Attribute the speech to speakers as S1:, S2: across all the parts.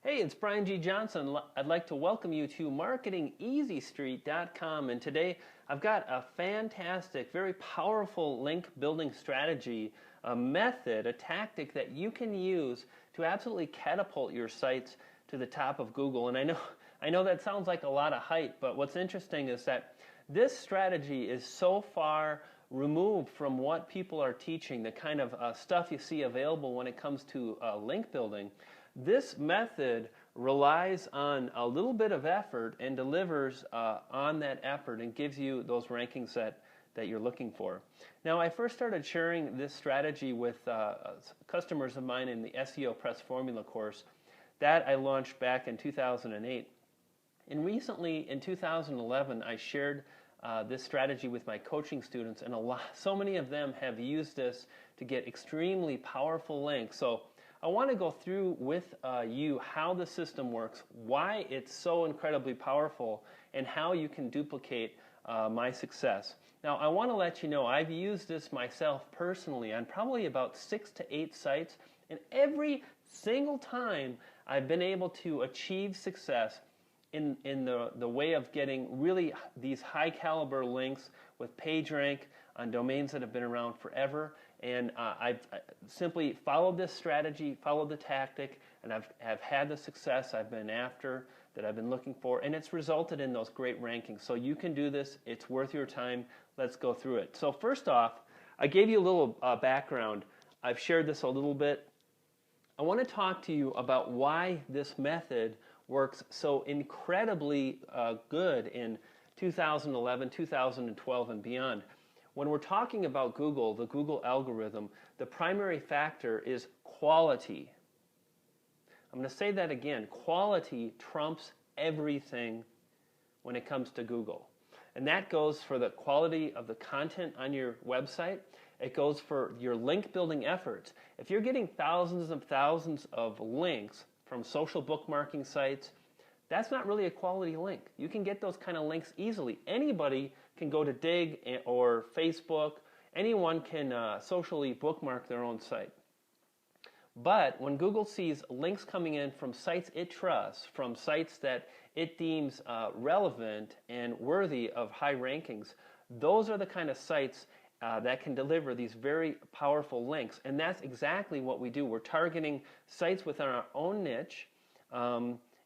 S1: Hey, it's Brian G. Johnson. I'd like to welcome you to marketingeasystreet.com, and today I've got a fantastic, very powerful link building strategy, a method, a tactic that you can use to absolutely catapult your sites to the top of Google. And I know that sounds like a lot of hype, but what's interesting is that this strategy is so far removed from what people are teaching, the kind of stuff you see available when it comes to link building. This method relies on a little bit of effort and delivers on that effort and gives you those rankings that you're looking for. Now, I first started sharing this strategy with customers of mine in the SEO Press Formula course that I launched back in 2008. And recently, in 2011, I shared this strategy with my coaching students, and so many of them have used this to get extremely powerful links. So I want to go through with you how the system works, why it's so incredibly powerful, and how you can duplicate my success. Now, I want to let you know I've used this myself personally on probably about 6 to 8 sites, and every single time I've been able to achieve success in the way of getting really these high caliber links with PageRank on domains that have been around forever. And I've simply followed this strategy, followed the tactic, and I've had the success I've been after, that I've been looking for, and it's resulted in those great rankings. So you can do this. It's worth your time. Let's go through it. So first off, I gave you a little background. I've shared this a little bit. I want to talk to you about why this method works so incredibly good in 2011, 2012, and beyond. When we're talking about Google, the Google algorithm, the primary factor is quality. I'm going to say that again. Quality trumps everything when it comes to Google. And that goes for the quality of the content on your website. It goes for your link building efforts. If you're getting thousands and thousands of links from social bookmarking sites, that's not really a quality link. You can get those kind of links easily. Anybody can go to Dig or Facebook. Anyone can socially bookmark their own site. But when Google sees links coming in from sites it trusts, from sites that it deems relevant and worthy of high rankings, those are the kind of sites that can deliver these very powerful links. And that's exactly what we do. We're targeting sites within our own niche.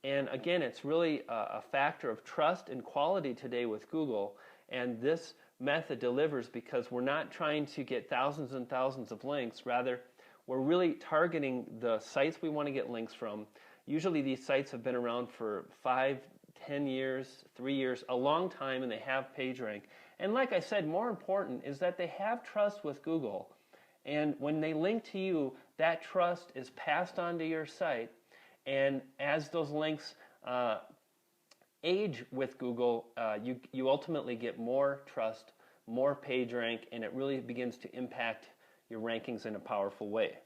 S1: And again, it's really a factor of trust and quality today with Google. And this method delivers because we're not trying to get thousands and thousands of links. Rather, we're really targeting the sites we want to get links from. Usually these sites have been around for 5, 10 years, 3 years, a long time, and they have PageRank. And like I said, more important is that they have trust with Google. And when they link to you, that trust is passed on to your site. And as those links age with Google, you ultimately get more trust, more PageRank, and it really begins to impact your rankings in a powerful way.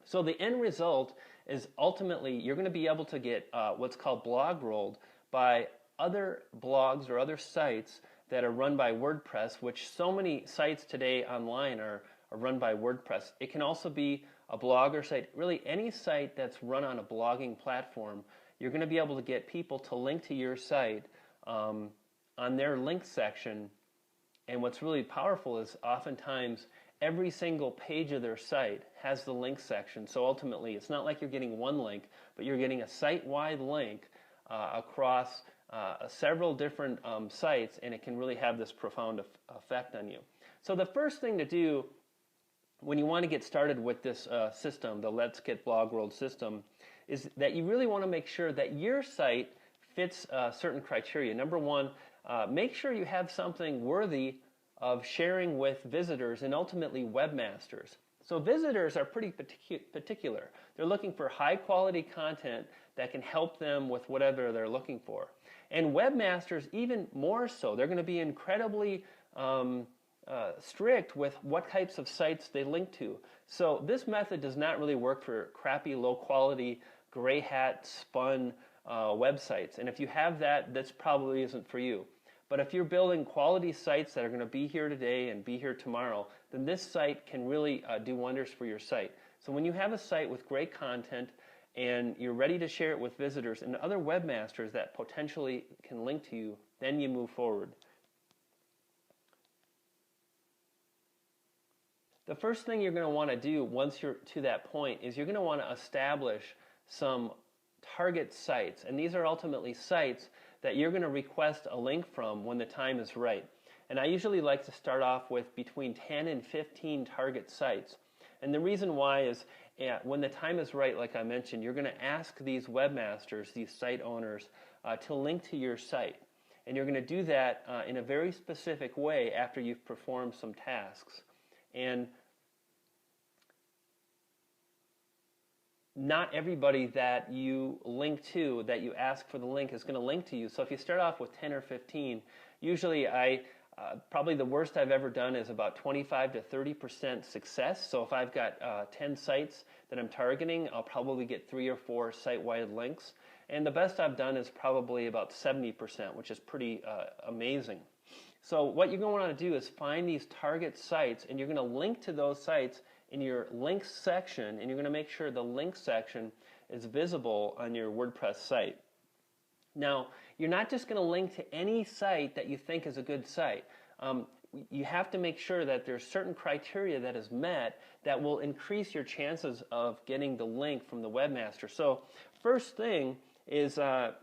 S1: So the end result is ultimately you're going to be able to get what's called blog rolled by other blogs or other sites that are run by WordPress, which so many sites today online are run by WordPress. It can also be a blogger site, really any site that's run on a blogging platform. You're going to be able to get people to link to your site on their link section. And what's really powerful is oftentimes every single page of their site has the link section. So ultimately, it's not like you're getting one link, but you're getting a site-wide link across several different sites, and it can really have this profound effect on you. So the first thing to do when you want to get started with this system, the Let's Get Blog Rolled system, is that you really want to make sure that your site fits certain criteria. Number one, make sure you have something worthy of sharing with visitors and ultimately webmasters. So visitors are pretty particular. They're looking for high quality content that can help them with whatever they're looking for. And webmasters even more so. They're going to be incredibly strict with what types of sites they link to. So this method does not really work for crappy, low quality, gray hat, spun websites. And if you have that, this probably isn't for you. But if you're building quality sites that are going to be here today and be here tomorrow, then this site can really do wonders for your site. So when you have a site with great content and you're ready to share it with visitors and other webmasters that potentially can link to you, then you move forward. The first thing you're going to want to do once you're to that point is you're going to want to establish some target sites, and these are ultimately sites that you're going to request a link from when the time is right. And I usually like to start off with between 10 and 15 target sites. And the reason why is when the time is right, like I mentioned, you're going to ask these webmasters, these site owners, to link to your site. And you're going to do that in a very specific way after you've performed some tasks. And not everybody that you link to, that you ask for the link, is going to link to you. So if you start off with 10 or 15, usually probably the worst I've ever done is about 25 to 30% success. So if I've got 10 sites that I'm targeting, I'll probably get 3 or 4 site-wide links. And the best I've done is probably about 70%, which is pretty amazing. So what you're going to want to do is find these target sites, and you're going to link to those sites in your links section, and you're going to make sure the links section is visible on your WordPress site. Now, you're not just going to link to any site that you think is a good site. You have to make sure that there's certain criteria that is met that will increase your chances of getting the link from the webmaster. So, first thing is the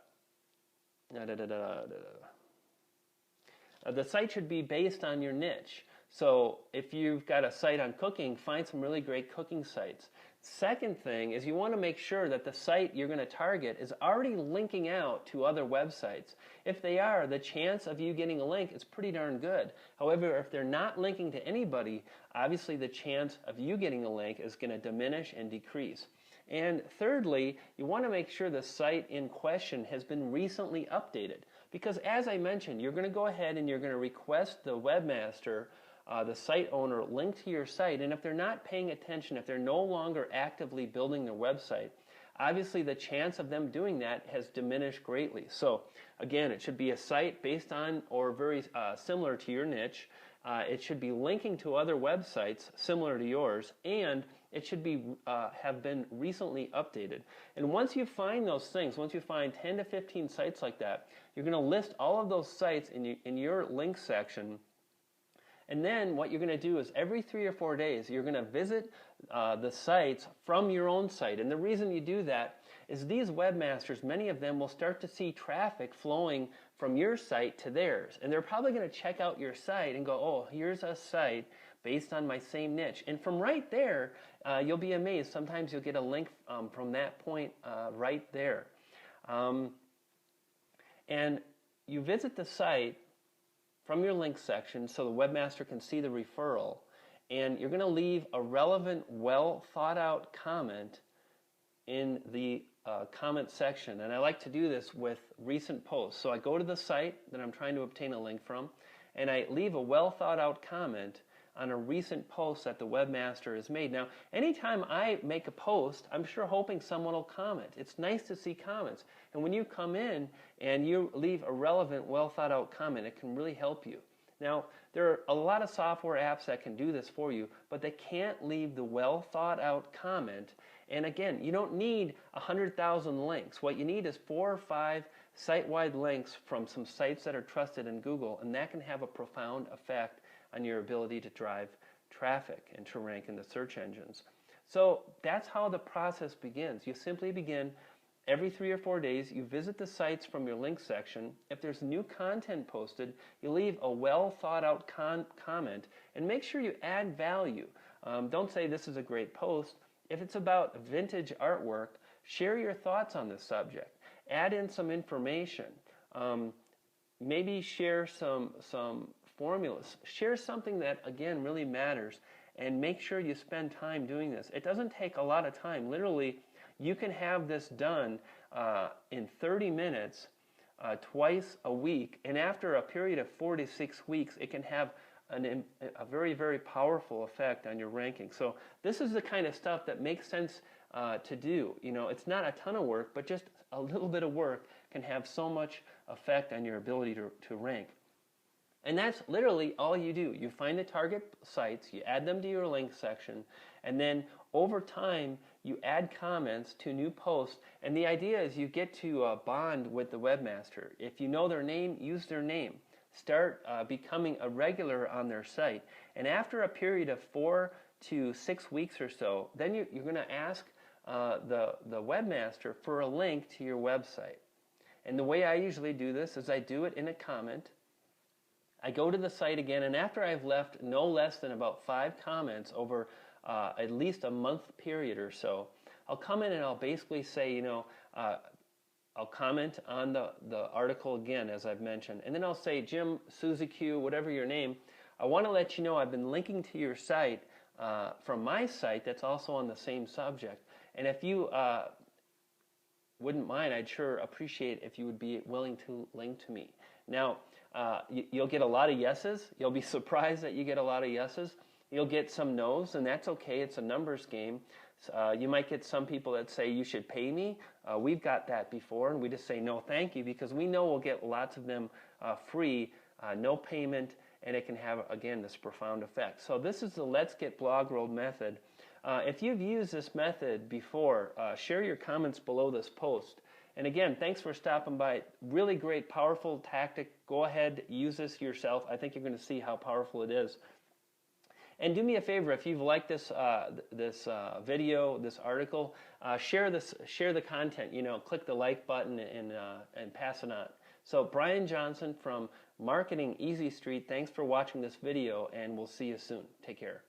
S1: site should be based on your niche. So if you've got a site on cooking, find some really great cooking sites. Second thing is you want to make sure that the site you're going to target is already linking out to other websites. If they are, the chance of you getting a link is pretty darn good. However, if they're not linking to anybody, obviously the chance of you getting a link is going to diminish and decrease. And thirdly, you want to make sure the site in question has been recently updated. Because as I mentioned, you're going to go ahead and you're going to request the webmaster, the site owner, link to your site. And if they're not paying attention, if they're no longer actively building their website, obviously the chance of them doing that has diminished greatly. So again, it should be a site based on or very similar to your niche. It should be linking to other websites similar to yours, and it should be have been recently updated. And once you find those things, once you find 10 to 15 sites like that, you're going to list all of those sites in your link section. And then what you're going to do is every 3 or 4 days, you're going to visit the sites from your own site. And the reason you do that is these webmasters, many of them will start to see traffic flowing from your site to theirs. And they're probably going to check out your site and go, oh, here's a site based on my same niche. And from right there, you'll be amazed. Sometimes you'll get a link from that point right there. And you visit the site from your link section so the webmaster can see the referral, and you're going to leave a relevant, well thought out comment in the comment section. And I like to do this with recent posts. So I go to the site that I'm trying to obtain a link from, and I leave a well thought out comment on a recent post that the webmaster has made. Now, anytime I make a post, I'm sure hoping someone will comment. It's nice to see comments. And when you come in and you leave a relevant, well thought out comment, it can really help you. Now, there are a lot of software apps that can do this for you, but they can't leave the well thought out comment. And again, you don't need 100,000 links. What you need is 4 or 5 site-wide links from some sites that are trusted in Google, and that can have a profound effect on your ability to drive traffic and to rank in the search engines. So that's how the process begins. You simply begin every 3 or 4 days. You visit the sites from your link section. If there's new content posted, you leave a well thought out comment and make sure you add value. Don't say this is a great post. If it's about vintage artwork, share your thoughts on the subject. Add in some information. Maybe share some formulas. Share something that, again, really matters, and make sure you spend time doing this. It doesn't take a lot of time. Literally, you can have this done in 30 minutes twice a week, and after a period of 4 to 6 weeks, it can have a very, very powerful effect on your ranking. So this is the kind of stuff that makes sense to do. You know, it's not a ton of work, but just a little bit of work can have so much effect on your ability to rank. And that's literally all you do. You find the target sites, you add them to your link section, and then over time you add comments to new posts. And the idea is you get to bond with the webmaster. If you know their name, use their name. Start becoming a regular on their site. And after a period of 4 to 6 weeks or so, then you're going to ask the webmaster for a link to your website. And the way I usually do this is I do it in a comment. I go to the site again, and after I've left no less than about 5 comments over at least a month period or so, I'll come in and I'll basically say, I'll comment on the article again, as I've mentioned, and then I'll say, Jim, Susie Q, whatever your name, I want to let you know I've been linking to your site from my site that's also on the same subject. And if you wouldn't mind, I'd sure appreciate if you would be willing to link to me. Now, you'll get a lot of yeses. You'll be surprised that you get a lot of yeses. You'll get some no's, and that's okay. It's a numbers game. You might get some people that say you should pay me. We've got that before, and we just say no thank you because we know we'll get lots of them free, no payment, and it can have, again, this profound effect. So this is the Let's Get Blog Rolled method. If you've used this method before, share your comments below this post. And again, thanks for stopping by. Really great, powerful tactic. Go ahead, use this yourself. I think you're going to see how powerful it is. And do me a favor, if you've liked this video, this article, share the content. Click the like button and pass it on. So Brian Johnson from Marketing Easy Street. Thanks for watching this video, and we'll see you soon. Take care.